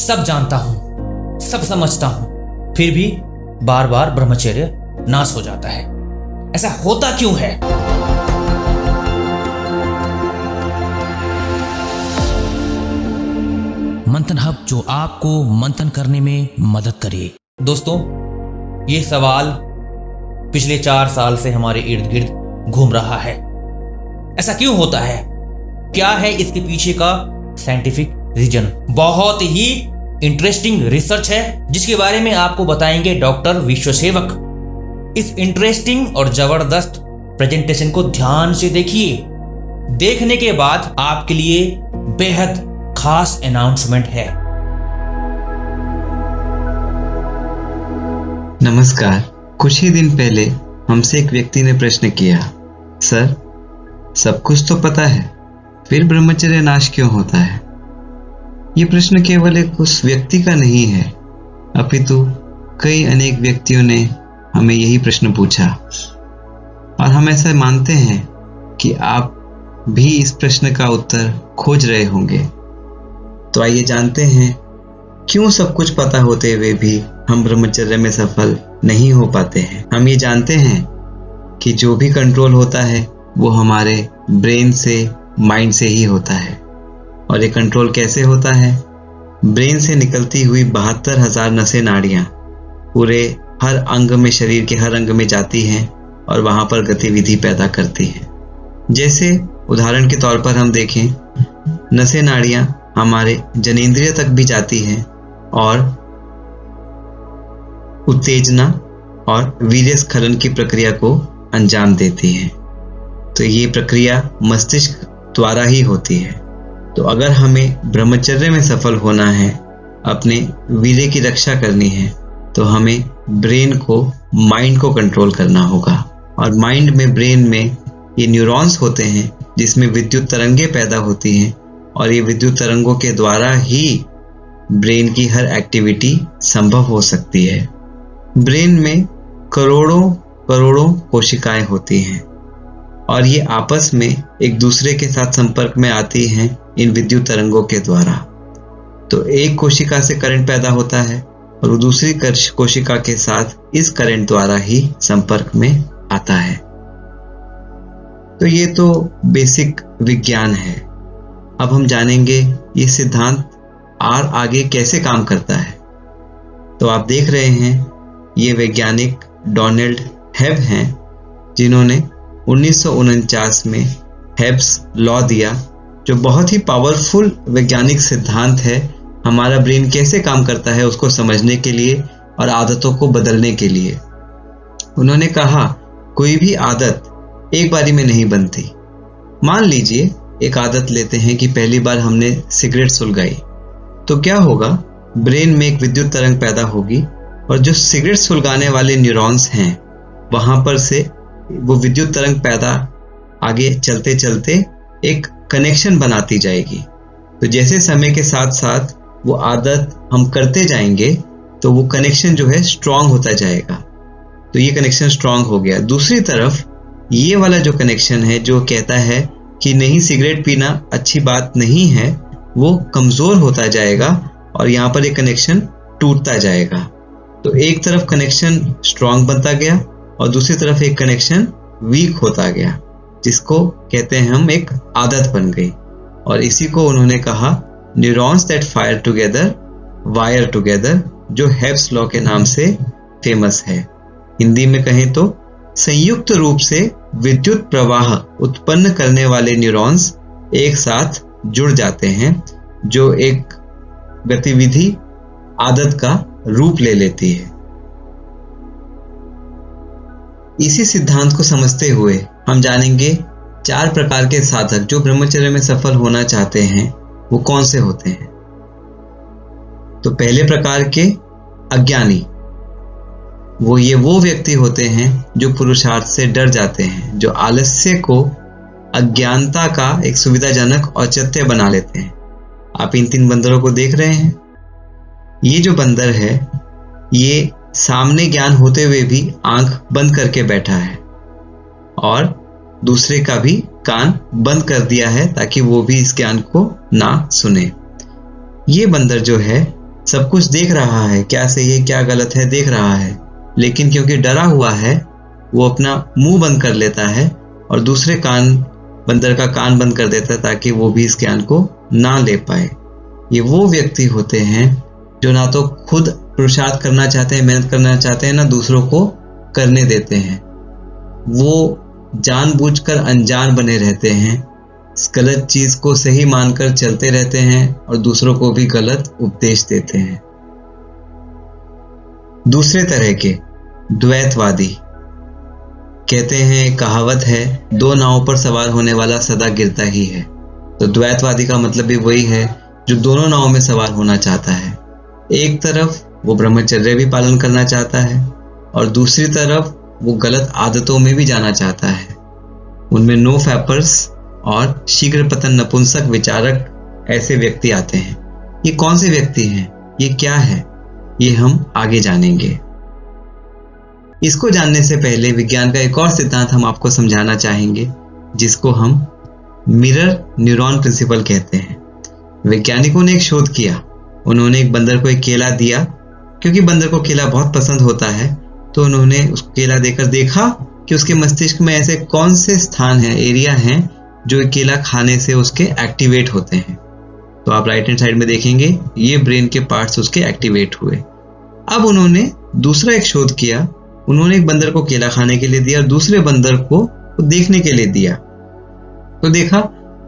सब जानता हूं, सब समझता हूं, फिर भी बार बार ब्रह्मचर्य नाश हो जाता है। ऐसा होता क्यों है? मंथन हब, जो आपको मंथन करने में मदद करे। दोस्तों, ये सवाल पिछले 4 साल से हमारे इर्द गिर्द घूम रहा है। ऐसा क्यों होता है? क्या है इसके पीछे का साइंटिफिक रीजन? बहुत ही इंटरेस्टिंग रिसर्च है जिसके बारे में आपको बताएंगे डॉक्टर विश्वसेवक। इस इंटरेस्टिंग और जबरदस्त प्रेजेंटेशन को ध्यान से देखिए। देखने के बाद आपके लिए बेहद खास अनाउंसमेंट है। नमस्कार। कुछ ही दिन पहले हमसे एक व्यक्ति ने प्रश्न किया, सर, सब कुछ तो पता है, फिर ब्रह्मचर्य नाश क्यों होता है? ये प्रश्न केवल एक उस व्यक्ति का नहीं है, अपितु कई अनेक व्यक्तियों ने हमें यही प्रश्न पूछा, और हम ऐसा मानते हैं कि आप भी इस प्रश्न का उत्तर खोज रहे होंगे। तो आइए जानते हैं क्यों सब कुछ पता होते हुए भी हम ब्रह्मचर्य में सफल नहीं हो पाते हैं। हम ये जानते हैं कि जो भी कंट्रोल होता है वो हमारे ब्रेन से, माइंड से ही होता है। और ये कंट्रोल कैसे होता है? ब्रेन से निकलती हुई 72,000 नसें नाड़ियां पूरे हर अंग में, शरीर के हर अंग में जाती हैं और वहां पर गतिविधि पैदा करती हैं। जैसे उदाहरण के तौर पर हम देखें, नसें नाड़ियां हमारे जनेंद्रिय तक भी जाती हैं और उत्तेजना और वीर्यस्खलन की प्रक्रिया को अंजाम देती है। तो ये प्रक्रिया मस्तिष्क द्वारा ही होती है। तो अगर हमें ब्रह्मचर्य में सफल होना है, अपने वीर्य की रक्षा करनी है, तो हमें ब्रेन को, माइंड को कंट्रोल करना होगा। और माइंड में, ब्रेन में ये न्यूरॉन्स होते हैं जिसमें विद्युत तरंगें पैदा होती हैं, और ये विद्युत तरंगों के द्वारा ही ब्रेन की हर एक्टिविटी संभव हो सकती है। ब्रेन में करोड़ों कोशिकाएं होती हैं और ये आपस में एक दूसरे के साथ संपर्क में आती हैं इन विद्युत तरंगों के द्वारा। तो एक कोशिका से करंट पैदा होता है और वो दूसरी कोशिका के साथ इस करंट द्वारा ही संपर्क में आता है। तो ये तो बेसिक विज्ञान है। अब हम जानेंगे ये सिद्धांत और आगे कैसे काम करता है। तो आप देख रहे हैं, ये वैज्ञानिक डोनाल्ड हेब हैं जिन्होंने 1949 में हेब्स लॉ दिया, जो बहुत ही पावरफुल वैज्ञानिक सिद्धांत है हमारा ब्रेन कैसे काम करता है उसको समझने के लिए और आदतों को बदलने के लिए। उन्होंने कहा, कोई भी आदत एक बारी में नहीं बनती। मान लीजिए एक आदत लेते हैं कि पहली बार हमने सिगरेट सुलगाई, तो क्या होगा? ब्रेन में एक विद्युत तरंग पैदा होगी और जो सिगरेट सुलगाने वाले न्यूरॉन्स हैं वहां पर से वो विद्युत तरंग पैदा आगे चलते चलते एक कनेक्शन बनाती जाएगी। तो जैसे समय के साथ साथ वो आदत हम करते जाएंगे तो वो कनेक्शन जो है स्ट्रांग होता जाएगा। तो ये कनेक्शन स्ट्रांग हो गया। दूसरी तरफ ये वाला जो कनेक्शन है जो कहता है कि नहीं, सिगरेट पीना अच्छी बात नहीं है, वो कमजोर होता जाएगा और यहाँ पर एक कनेक्शन टूटता जाएगा। तो एक तरफ कनेक्शन स्ट्रांग बनता गया और दूसरी तरफ एक कनेक्शन वीक होता गया, जिसको कहते हैं हम एक आदत बन गई। और इसी को उन्होंने कहा neurons that fire together wire together, जो हेब्स लॉ के नाम से फेमस है। हिंदी में कहें तो संयुक्त रूप से विद्युत प्रवाह उत्पन्न करने वाले न्यूरॉन्स एक साथ जुड़ जाते हैं, जो एक गतिविधि, आदत का रूप ले लेती है। इसी सिद्धांत को समझते हुए हम जानेंगे 4 प्रकार के साधक जो ब्रह्मचर्य में सफल होना चाहते हैं वो कौन से होते हैं। तो पहले प्रकार के अज्ञानी, वो व्यक्ति होते हैं जो पुरुषार्थ से डर जाते हैं, जो आलस्य को अज्ञानता का एक सुविधाजनक औचित्य बना लेते हैं। आप इन 3 बंदरों को देख रहे हैं। ये जो बंदर है ये सामने ज्ञान होते हुए भी आंख बंद करके बैठा है और दूसरे का भी कान बंद कर दिया है ताकि वो भी इस ज्ञान को ना सुने। ये बंदर जो है सब कुछ देख रहा है, क्या सही है क्या गलत है देख रहा है, लेकिन क्योंकि डरा हुआ है वो अपना मुंह बंद कर लेता है और दूसरे बंदर का कान बंद कर देता है ताकि वो भी इस ज्ञान को ना ले पाए। ये वो व्यक्ति होते हैं जो ना तो खुद पुरुषार्थ करना चाहते हैं, मेहनत करना चाहते हैं, ना दूसरों को करने देते हैं। वो जानबूझकर अनजान बने रहते हैं, गलत चीज को सही मानकर चलते रहते हैं और दूसरों को भी गलत उपदेश देते हैं। दूसरे तरह के द्वैतवादी कहते हैं, कहावत है, दो नावों पर सवार होने वाला सदा गिरता ही है। तो द्वैतवादी का मतलब भी वही है जो दोनों नावों में सवार होना चाहता है। एक तरफ वो ब्रह्मचर्य भी पालन करना चाहता है और दूसरी तरफ वो गलत आदतों में भी जाना चाहता है। उनमें नो फैपर्स और शीघ्र पतन नपुंसक विचारक ऐसे व्यक्ति आते हैं। ये कौन से व्यक्ति हैं, ये क्या है, ये हम आगे जानेंगे। इसको जानने से पहले विज्ञान का एक और सिद्धांत हम आपको समझाना चाहेंगे, जिसको हम मिरर न्यूरॉन प्रिंसिपल कहते हैं। वैज्ञानिकों ने एक शोध किया। उन्होंने एक बंदर को एक केला दिया, क्योंकि बंदर को केला बहुत पसंद होता है। तो उन्होंने उसको केला देकर देखा कि उसके मस्तिष्क में ऐसे कौन से स्थान हैं, एरिया हैं, जो केला खाने से उसके एक्टिवेट होते हैं। तो आप राइट हैंड साइड में देखेंगे ये ब्रेन के पार्ट्स उसके एक्टिवेट हुए। अब उन्होंने दूसरा एक शोध किया। उन्होंने एक बंदर को केला खाने के लिए दिया और दूसरे बंदर को देखने के लिए दिया। तो देखा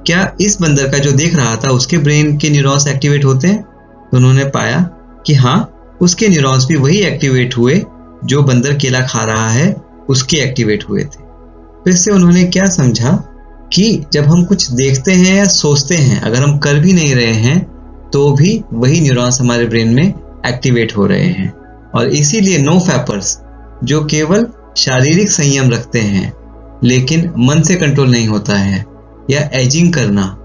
क्या इस बंदर का जो देख रहा था उसके ब्रेन के न्यूरॉन्स एक्टिवेट होते हैं। तो उन्होंने पाया कि हाँ, उसके न्यूरॉन्स भी वही एक्टिवेट हुए जो बंदर केला खा रहा है उसके एक्टिवेट हुए थे। तो इससे उन्होंने क्या समझा कि जब हम कुछ देखते हैं या सोचते हैं, अगर हम कर भी नहीं रहे हैं तो भी वही न्यूरॉन्स हमारे ब्रेन में एक्टिवेट हो रहे हैं। और इसीलिए नो फैपर्स जो केवल शारीरिक संयम रखते हैं लेकिन मन से कंट्रोल नहीं होता है, या एजिंग करना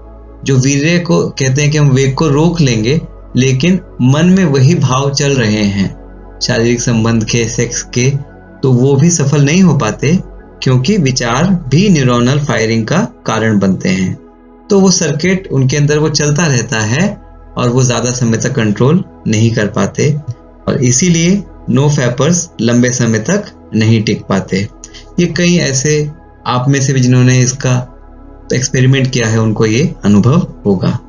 जो वीर्य को कहते हैं कि हम वेग को रोक लेंगे लेकिन मन में वही भाव चल रहे हैं शारीरिक संबंध के, सेक्स के, तो वो भी सफल नहीं हो पाते, क्योंकि विचार भी न्यूरोनल फायरिंग का कारण बनते हैं। तो वो सर्किट उनके अंदर वो चलता रहता है और वो ज्यादा समय तक कंट्रोल नहीं कर पाते और इसीलिए नो फैपर्स लंबे समय तक नहीं टिक पाते। ये कई ऐसे आप में से भी जिन्होंने इसका एक्सपेरिमेंट किया है उनको ये अनुभव होगा।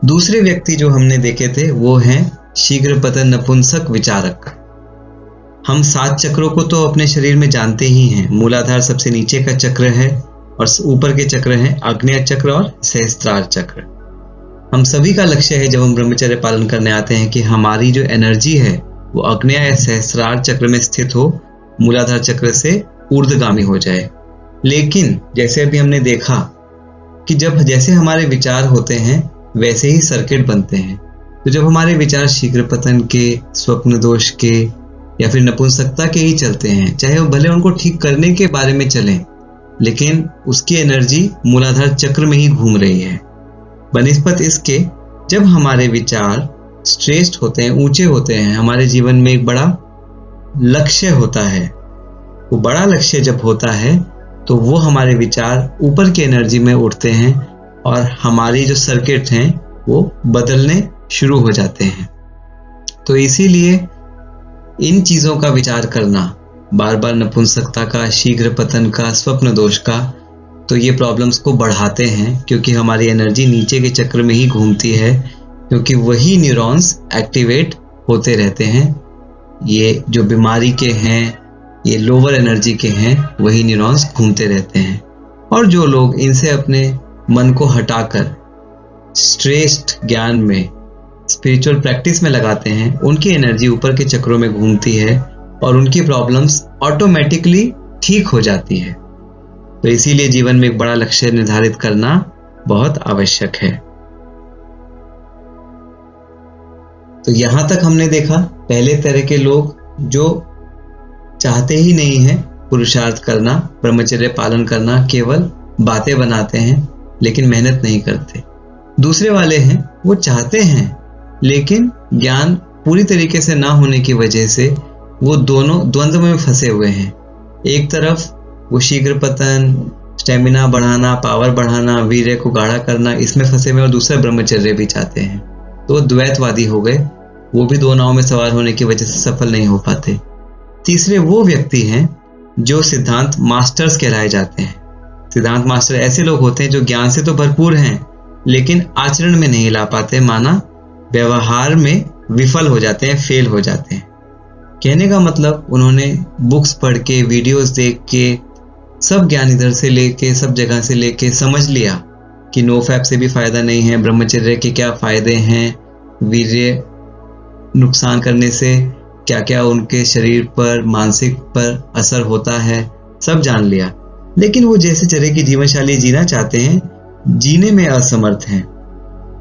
दूसरे व्यक्ति जो हमने देखे थे वो हैं शीघ्र पतन नपुंसक विचारक। हम 7 चक्रों को तो अपने शरीर में जानते ही हैं। मूलाधार सबसे नीचे का चक्र है और ऊपर के चक्र हैं आग्नेय चक्र और सहस्त्रार चक्र। हम सभी का लक्ष्य है जब हम ब्रह्मचर्य पालन करने आते हैं कि हमारी जो एनर्जी है वो आग्नेय या सहस्त्रार चक्र में स्थित हो, मूलाधार चक्र से ऊर्ध्वगामी हो जाए। लेकिन जैसे अभी हमने देखा कि जैसे हमारे विचार होते हैं वैसे ही सर्किट बनते हैं। तो जब हमारे विचार शीघ्र पतन के, स्वप्न दोष के या फिर नपुंसकता के ही चलते हैं, चाहे वो भले उनको ठीक करने के बारे में चलें, लेकिन उसकी एनर्जी मूलाधार चक्र में ही घूम रही है। बनिस्पत इसके जब हमारे विचार श्रेष्ठ होते हैं, ऊंचे होते हैं, हमारे जीवन में एक बड़ा लक्ष्य होता है, वो बड़ा लक्ष्य जब होता है तो वो हमारे विचार ऊपर की एनर्जी में उठते हैं और हमारी जो सर्किट हैं वो बदलने शुरू हो जाते हैं। तो इसीलिए इन चीजों का विचार करना, बार बार नपुंसकता का, शीघ्र पतन का, स्वप्न दोष का, तो ये प्रॉब्लम्स को बढ़ाते हैं, क्योंकि हमारी एनर्जी नीचे के चक्र में ही घूमती है, क्योंकि वही न्यूरॉन्स एक्टिवेट होते रहते हैं। ये जो बीमारी के हैं, ये लोअर एनर्जी के हैं, वही न्यूरॉन्स घूमते रहते हैं। और जो लोग इनसे अपने मन को हटाकर श्रेष्ठ ज्ञान में, स्पिरिचुअल प्रैक्टिस में लगाते हैं, उनकी एनर्जी ऊपर के चक्रों में घूमती है और उनकी प्रॉब्लम्स ऑटोमेटिकली ठीक हो जाती है। तो इसीलिए जीवन में एक बड़ा लक्ष्य निर्धारित करना बहुत आवश्यक है। तो यहां तक हमने देखा पहले तरह के लोग जो चाहते ही नहीं है पुरुषार्थ करना, ब्रह्मचर्य पालन करना, केवल बातें बनाते हैं लेकिन मेहनत नहीं करते। दूसरे वाले हैं वो चाहते हैं लेकिन ज्ञान पूरी तरीके से ना होने की वजह से वो दोनों द्वंद्व में फंसे हुए हैं। एक तरफ वो शीघ्र पतन, स्टेमिना बढ़ाना, पावर बढ़ाना, वीर्य को गाढ़ा करना, इसमें फंसे हुए, और दूसरा ब्रह्मचर्य भी चाहते हैं। तो द्वैतवादी हो गए, वो भी दो नाव में सवार होने की वजह से सफल नहीं हो पाते। तीसरे वो व्यक्ति हैं जो सिद्धांत मास्टर्स कहलाए जाते हैं। सिद्धांत मास्टर ऐसे लोग होते हैं जो ज्ञान से तो भरपूर हैं लेकिन आचरण में नहीं ला पाते, माना व्यवहार में विफल हो जाते हैं, फेल हो जाते हैं। कहने का मतलब उन्होंने बुक्स पढ़ के, वीडियोस देख के, सब ज्ञान इधर से लेके, सब जगह से लेके समझ लिया कि नो फैप से भी फायदा नहीं है, ब्रह्मचर्य के क्या फायदे हैं, वीर्य नुकसान करने से क्या क्या उनके शरीर पर, मानसिक पर असर होता है, सब जान लिया। लेकिन वो जैसे तरह की जीवन शैली जीना चाहते हैं, जीने में असमर्थ हैं।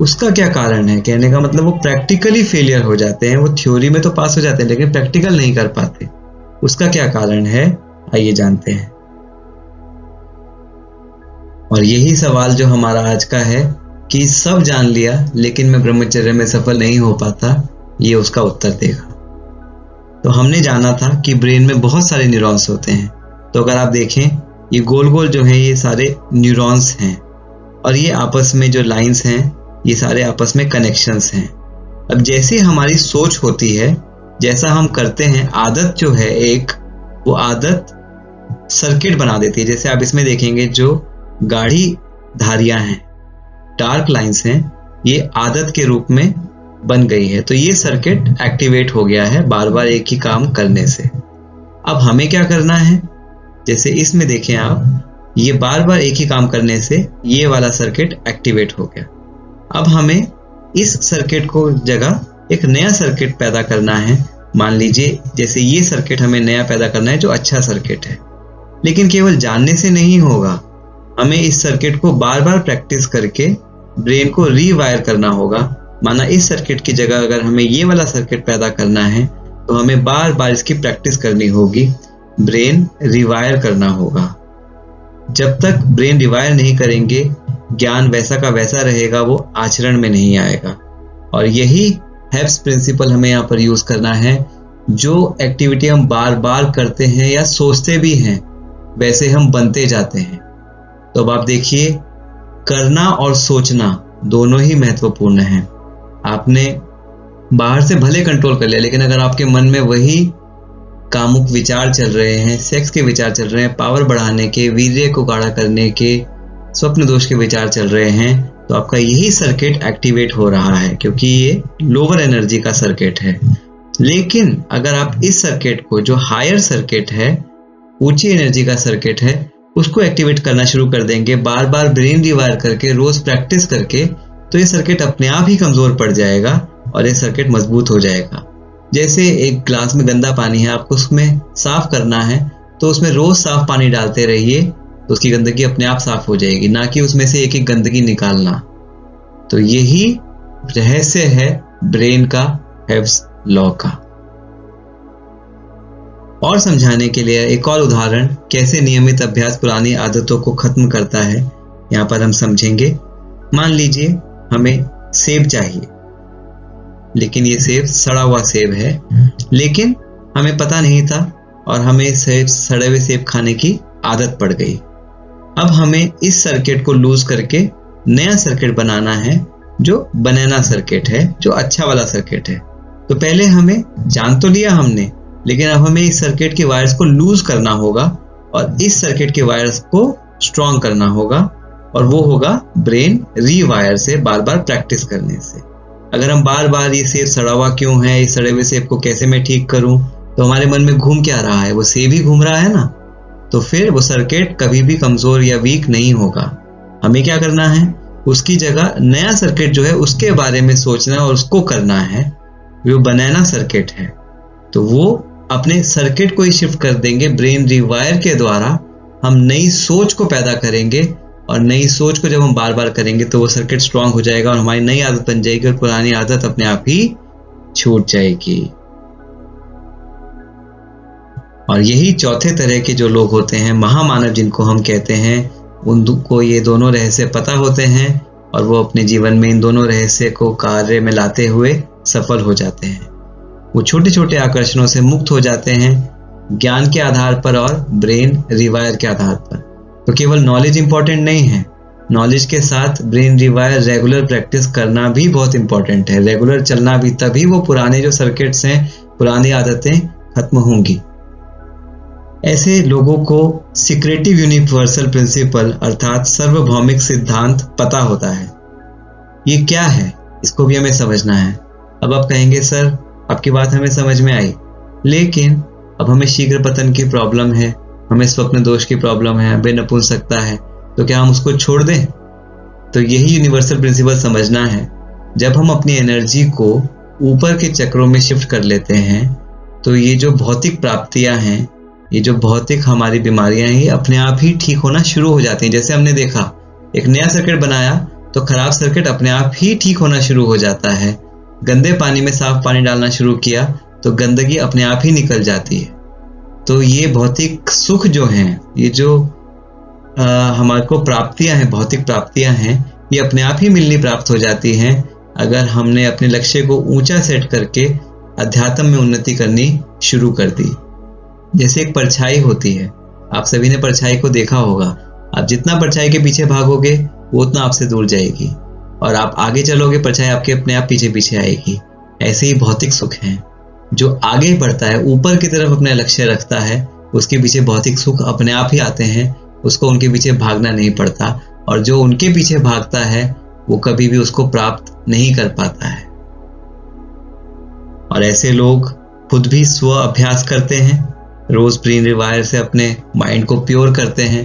उसका क्या कारण है? कहने का मतलब वो प्रैक्टिकली फेलियर हो जाते हैं। वो थ्योरी में तो पास हो जाते हैं लेकिन प्रैक्टिकल नहीं कर पाते। उसका क्या कारण है, आइए जानते हैं। और यही सवाल जो हमारा आज का है कि सब जान लिया लेकिन मैं ब्रह्मचर्य में सफल नहीं हो पाता, ये उसका उत्तर देगा। तो हमने जाना था कि ब्रेन में बहुत सारे न्यूरॉन्स होते हैं। तो अगर आप देखें, ये गोल गोल जो हैं ये सारे न्यूरॉन्स हैं और ये आपस में जो लाइंस हैं ये सारे आपस में कनेक्शंस हैं। अब जैसे हमारी सोच होती है, जैसा हम करते हैं, आदत जो है एक, वो आदत सर्किट बना देती है। जैसे आप इसमें देखेंगे जो गाढ़ी धारियां हैं, डार्क लाइंस हैं, ये आदत के रूप में बन गई है। तो ये सर्किट एक्टिवेट हो गया है बार बार एक ही काम करने से। अब हमें क्या करना है, जैसे इसमें देखें आप, ये बार बार एक ही काम करने से ये वाला सर्किट एक्टिवेट हो गया। अब हमें इस सर्किट को जगह एक नया सर्किट पैदा करना है। मान लीजिए जैसे ये सर्किट हमें नया पैदा करना है जो अच्छा सर्किट है। लेकिन केवल जानने से नहीं होगा, हमें इस सर्किट को बार बार प्रैक्टिस करके ब्रेन को रीवायर करना होगा। माना इस सर्किट की जगह अगर हमें ये वाला सर्किट पैदा करना है तो हमें बार बार इसकी प्रैक्टिस करनी होगी, ब्रेन रिवायर करना होगा। जब तक ब्रेन रिवायर नहीं करेंगे, ज्ञान वैसा का वैसा रहेगा, वो आचरण में नहीं आएगा। और यही हेब्स प्रिंसिपल हमें यहाँ पर यूज करना है। जो एक्टिविटी हम बार बार करते हैं या सोचते भी हैं, वैसे हम बनते जाते हैं। तो अब आप देखिए, करना और सोचना दोनों ही महत्वपूर्ण हैं। आपने बाहर से भले कंट्रोल कर लिया, लेकिन अगर आपके मन में वही कामुक विचार चल रहे हैं, सेक्स के विचार चल रहे हैं, पावर बढ़ाने के, वीर्य को गाढ़ा करने के, स्वप्न दोष के विचार चल रहे हैं, तो आपका यही सर्किट एक्टिवेट हो रहा है, क्योंकि ये लोअर एनर्जी का सर्किट है। लेकिन अगर आप इस सर्किट को, जो हायर सर्किट है, ऊंची एनर्जी का सर्किट है, उसको एक्टिवेट करना शुरू कर देंगे, बार बार ब्रेन रिवायर करके, रोज प्रैक्टिस करके, तो ये सर्किट अपने आप ही कमजोर पड़ जाएगा और ये सर्किट मजबूत हो जाएगा। जैसे एक ग्लास में गंदा पानी है, आपको उसमें साफ करना है, तो उसमें रोज साफ पानी डालते रहिए, तो उसकी गंदगी अपने आप साफ हो जाएगी, ना कि उसमें से एक एक गंदगी निकालना। तो यही रहस्य है ब्रेन का, हेब्स लॉ का। और समझाने के लिए एक और उदाहरण, कैसे नियमित अभ्यास पुरानी आदतों को खत्म करता है, यहां पर हम समझेंगे। मान लीजिए हमें सेब चाहिए, लेकिन ये सेब सड़ा हुआ सेब है, लेकिन हमें पता नहीं था और हमें सड़े हुए सेब खाने की आदत पड़ गई। अब हमें इस सर्किट को लूज करके नया सर्किट बनाना है, जो बनाना सर्किट है, जो अच्छा वाला सर्किट है। तो पहले हमें जान तो लिया हमने, लेकिन अब हमें इस सर्किट के वायर्स को लूज करना होगा और इस सर्किट के वायर्स को स्ट्रॉन्ग करना होगा, और वो होगा ब्रेन रीवायर से, बार बार प्रैक्टिस करने से। अगर हम बार बार ये सेब सड़ा हुआ क्यों है, इस सड़े हुए सेब को कैसे मैं ठीक करूं, तो हमारे मन में घूम क्या रहा है, वो सेब ही घूम रहा है ना। तो फिर वो सर्किट कभी भी कमजोर या वीक नहीं होगा। हमें क्या करना है, उसकी जगह नया सर्किट जो है उसके बारे में सोचना और उसको करना है, वो बनाना सर्किट है। तो वो अपने सर्किट को ही शिफ्ट कर देंगे, ब्रेन रिवायर के द्वारा हम नई सोच को पैदा करेंगे, और नई सोच को जब हम बार बार करेंगे तो वो सर्किट स्ट्रांग हो जाएगा और हमारी नई आदत बन जाएगी और पुरानी आदत अपने आप ही छूट जाएगी। और यही चौथे तरह के जो लोग होते हैं, महामानव जिनको हम कहते हैं, उनको ये दोनों रहस्य पता होते हैं और वो अपने जीवन में इन दोनों रहस्य को कार्य में लाते हुए सफल हो जाते हैं। वो छोटे छोटे आकर्षणों से मुक्त हो जाते हैं, ज्ञान के आधार पर और ब्रेन रिवायर के आधार पर। तो केवल नॉलेज इंपॉर्टेंट नहीं है, नॉलेज के साथ ब्रेन रिवायर रेगुलर प्रैक्टिस करना भी बहुत इंपॉर्टेंट है। रेगुलर चलना भी, तभी वो पुराने जो सर्किट्स हैं, पुरानी आदतें खत्म होंगी। ऐसे लोगों को सीक्रेटिव यूनिवर्सल प्रिंसिपल अर्थात सार्वभौमिक सिद्धांत पता होता है। ये क्या है, इसको भी हमें समझना है। अब आप कहेंगे सर आपकी बात हमें समझ में आई, लेकिन अब हमें शीघ्र पतन की प्रॉब्लम है, हमें स्वप्न दोष की प्रॉब्लम है, बेनपुंसकता है, तो क्या हम उसको छोड़ दें? तो यही यूनिवर्सल प्रिंसिपल समझना है। जब हम अपनी एनर्जी को ऊपर के चक्रों में शिफ्ट कर लेते हैं तो ये जो भौतिक प्राप्तियां हैं, ये जो भौतिक हमारी बीमारियां हैं, ये अपने आप ही ठीक होना शुरू हो जाती हैं। जैसे हमने देखा एक नया सर्किट बनाया तो खराब सर्किट अपने आप ही ठीक होना शुरू हो जाता है। गंदे पानी में साफ पानी डालना शुरू किया तो गंदगी अपने आप ही निकल जाती है। तो ये भौतिक सुख जो हैं, ये जो हमारे को प्राप्तियां हैं, भौतिक प्राप्तियां हैं, ये अपने आप ही मिलनी प्राप्त हो जाती हैं अगर हमने अपने लक्ष्य को ऊंचा सेट करके अध्यात्म में उन्नति करनी शुरू कर दी। जैसे एक परछाई होती है, आप सभी ने परछाई को देखा होगा। आप जितना परछाई के पीछे भागोगे वो उतना आपसे दूर जाएगी, और आप आगे चलोगे परछाई आपके अपने आप पीछे पीछे आएगी। ऐसे ही भौतिक सुख हैं, जो आगे बढ़ता है, ऊपर की तरफ अपना लक्ष्य रखता है, उसके पीछे भौतिक सुख अपने आप ही आते हैं, उसको उनके पीछे भागना नहीं पड़ता। और जो उनके पीछे भागता है वो कभी भी उसको प्राप्त नहीं कर पाता है। और ऐसे लोग खुद भी स्व अभ्यास करते हैं, रोज ब्रेन रिवायर से अपने माइंड को प्योर करते हैं।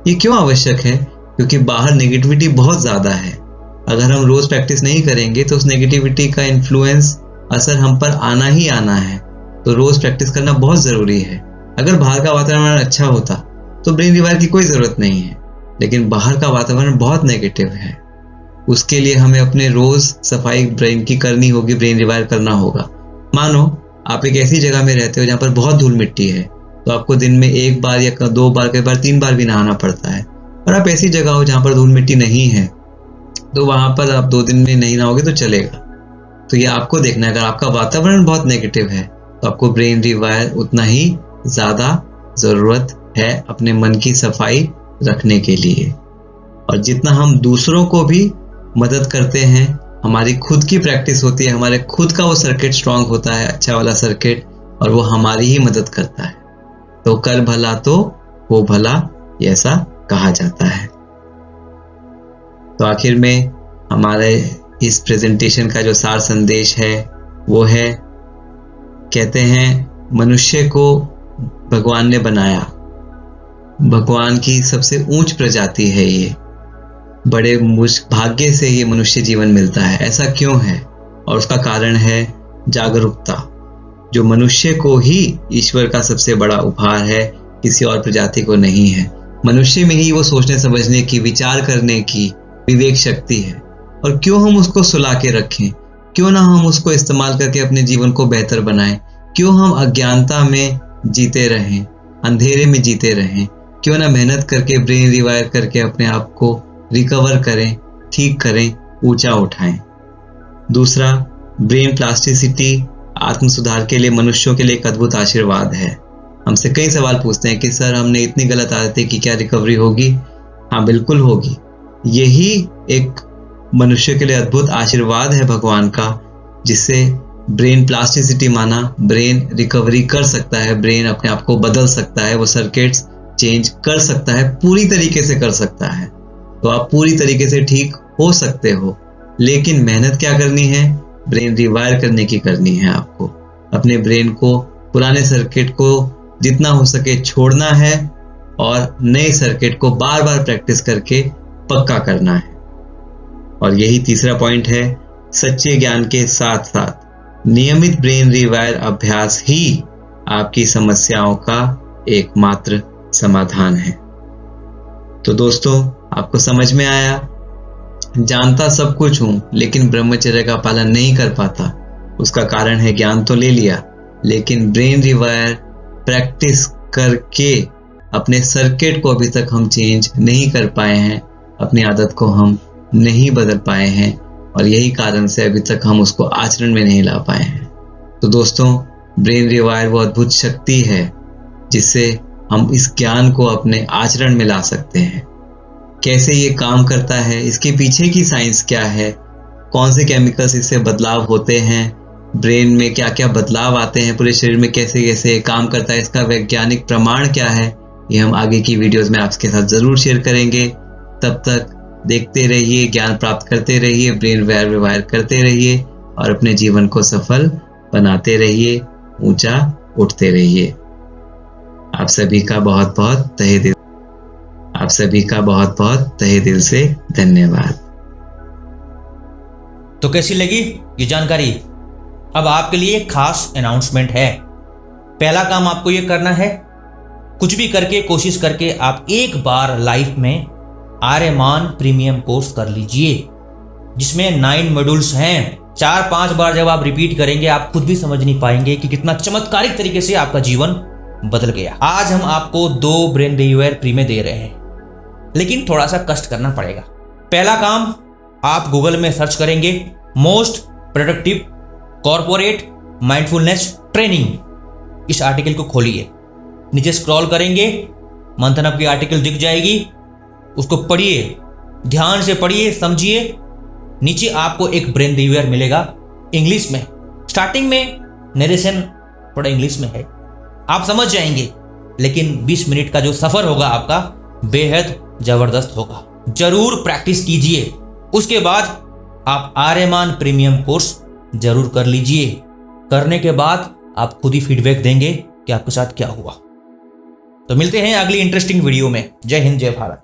ये क्यों आवश्यक है? क्योंकि बाहर नेगेटिविटी बहुत ज्यादा है। अगर हम रोज प्रैक्टिस नहीं करेंगे तो उस नेगेटिविटी का इन्फ्लुएंस, असर हम पर आना ही आना है। तो रोज प्रैक्टिस करना बहुत जरूरी है। अगर बाहर का वातावरण अच्छा होता तो ब्रेन रिवायर की कोई जरूरत नहीं है, लेकिन बाहर का वातावरण बहुत नेगेटिव है। उसके लिए हमें अपने रोज सफाई ब्रेन की करनी होगी, ब्रेन रिवायर करना होगा। मानो आप एक ऐसी जगह में रहते हो जहाँ पर बहुत धूल मिट्टी है, तो आपको दिन में 1 बार या 2 बार, कई बार 3 बार भी नहाना पड़ता है। और आप ऐसी जगह हो जहाँ पर धूल मिट्टी नहीं है, तो वहां पर आप 2 दिन में नहीं नहाओगे तो चलेगा। तो ये आपको देखना है। अगर आपका वातावरण बहुत नेगेटिव है तो आपको ब्रेन रिवायर उतना ही ज्यादा जरूरत है अपने मन की सफाई रखने के लिए। और जितना हम दूसरों को भी मदद करते हैं, हमारी खुद की प्रैक्टिस होती है, हमारे खुद का वो सर्किट स्ट्रांग होता है, अच्छा वाला सर्किट, और वो हमारी ही मदद करता है। तो कर भला तो हो भला, ऐसा कहा जाता है। तो आखिर में हमारे इस प्रेजेंटेशन का जो सार संदेश है वो है, कहते हैं मनुष्य को भगवान ने बनाया, भगवान की सबसे ऊंच प्रजाति है ये, बड़े भाग्य से ये मनुष्य जीवन मिलता है। ऐसा क्यों है? और उसका कारण है जागरूकता, जो मनुष्य को ही ईश्वर का सबसे बड़ा उपहार है, किसी और प्रजाति को नहीं है। मनुष्य में ही वो सोचने समझने की, विचार करने की विवेक शक्ति है। और क्यों हम उसको सुला के रखें? क्यों ना हम उसको इस्तेमाल करके अपने जीवन को बेहतर बनाएं? क्यों हम अज्ञानता में जीते रहें, अंधेरे में जीते रहें? क्यों ना मेहनत करके, ब्रेन रिवायर करके अपने आप को रिकवर करें, ठीक करें, ऊंचा उठाएं। दूसरा, ब्रेन प्लास्टिसिटी आत्म सुधार के लिए मनुष्यों के लिए एक अद्भुत आशीर्वाद है। हमसे कई सवाल पूछते हैं कि सर हमने इतनी गलत आदतें की, क्या रिकवरी होगी? हाँ, बिल्कुल होगी। यही एक मनुष्य के लिए अद्भुत आशीर्वाद है भगवान का, जिससे ब्रेन प्लास्टिसिटी माना ब्रेन रिकवरी कर सकता है, ब्रेन अपने आप को बदल सकता है, वो सर्किट्स चेंज कर सकता है, पूरी तरीके से कर सकता है। तो आप पूरी तरीके से ठीक हो सकते हो, लेकिन मेहनत क्या करनी है? ब्रेन रिवायर करने की करनी है। आपको अपने ब्रेन को, पुराने सर्किट को जितना हो सके छोड़ना है और नए सर्किट को बार बार प्रैक्टिस करके पक्का करना है। और यही तीसरा पॉइंट है, सच्चे ज्ञान के साथ साथ नियमित ब्रेन रिवायर अभ्यास ही आपकी समस्याओं का एकमात्र समाधान है। तो दोस्तों, आपको समझ में आया? जानता सब कुछ हूं लेकिन ब्रह्मचर्य का पालन नहीं कर पाता। उसका कारण है ज्ञान तो ले लिया, लेकिन ब्रेन रिवायर प्रैक्टिस करके अपने सर्किट को अभी तक हम चेंज नहीं कर पाए हैं, अपनी आदत को हम नहीं बदल पाए हैं, और यही कारण से अभी तक हम उसको आचरण में नहीं ला पाए हैं। तो दोस्तों, ब्रेन रिवायर वो अद्भुत शक्ति है जिससे हम इस ज्ञान को अपने आचरण में ला सकते हैं। कैसे ये काम करता है, इसके पीछे की साइंस क्या है, कौन से केमिकल्स इससे बदलाव होते हैं, ब्रेन में क्या क्या बदलाव आते हैं, पूरे शरीर में कैसे कैसे काम करता है, इसका वैज्ञानिक प्रमाण क्या है, ये हम आगे की वीडियोस में आपके साथ ज़रूर शेयर करेंगे। तब तक देखते रहिए, ज्ञान प्राप्त करते रहिए, ब्रेन व्यवहार करते रहिए और अपने जीवन को सफल बनाते रहिए, ऊंचा उठते रहिए। आप सभी का बहुत बहुत तहे दिल से धन्यवाद। तो कैसी लगी ये जानकारी? अब आपके लिए एक खास अनाउंसमेंट है। पहला काम आपको ये करना है, कुछ भी करके कोशिश करके आप एक बार लाइफ में आर्यमान प्रीमियम कोर्स कर लीजिए, जिसमें 9 मॉड्यूल्स हैं। 4-5 बार जब आप रिपीट करेंगे आप खुद भी समझ नहीं पाएंगे कि कितना चमत्कारिक तरीके से आपका जीवन बदल गया। आज हम आपको 2 ब्रेन रिवायर फ्री में दे रहे हैं, लेकिन थोड़ा सा कष्ट करना पड़ेगा। पहला काम, आप गूगल में सर्च करेंगे most productive corporate mindfulness training. इस आर्टिकल को खोलिए, नीचे स्क्रॉल करेंगे, मंथन आपकी आर्टिकल दिख जाएगी, उसको पढ़िए, ध्यान से पढ़िए, समझिए। नीचे आपको एक ब्रेन रिवायर मिलेगा इंग्लिश में। स्टार्टिंग में नरेशन थोड़ा इंग्लिश में है, आप समझ जाएंगे, लेकिन 20 मिनट का जो सफर होगा आपका बेहद जबरदस्त होगा। जरूर प्रैक्टिस कीजिए। उसके बाद आप आर्यमान प्रीमियम कोर्स जरूर कर लीजिए। करने के बाद आप खुद ही फीडबैक देंगे कि आपके साथ क्या हुआ। तो मिलते हैं अगली इंटरेस्टिंग वीडियो में। जय हिंद, जय भारत।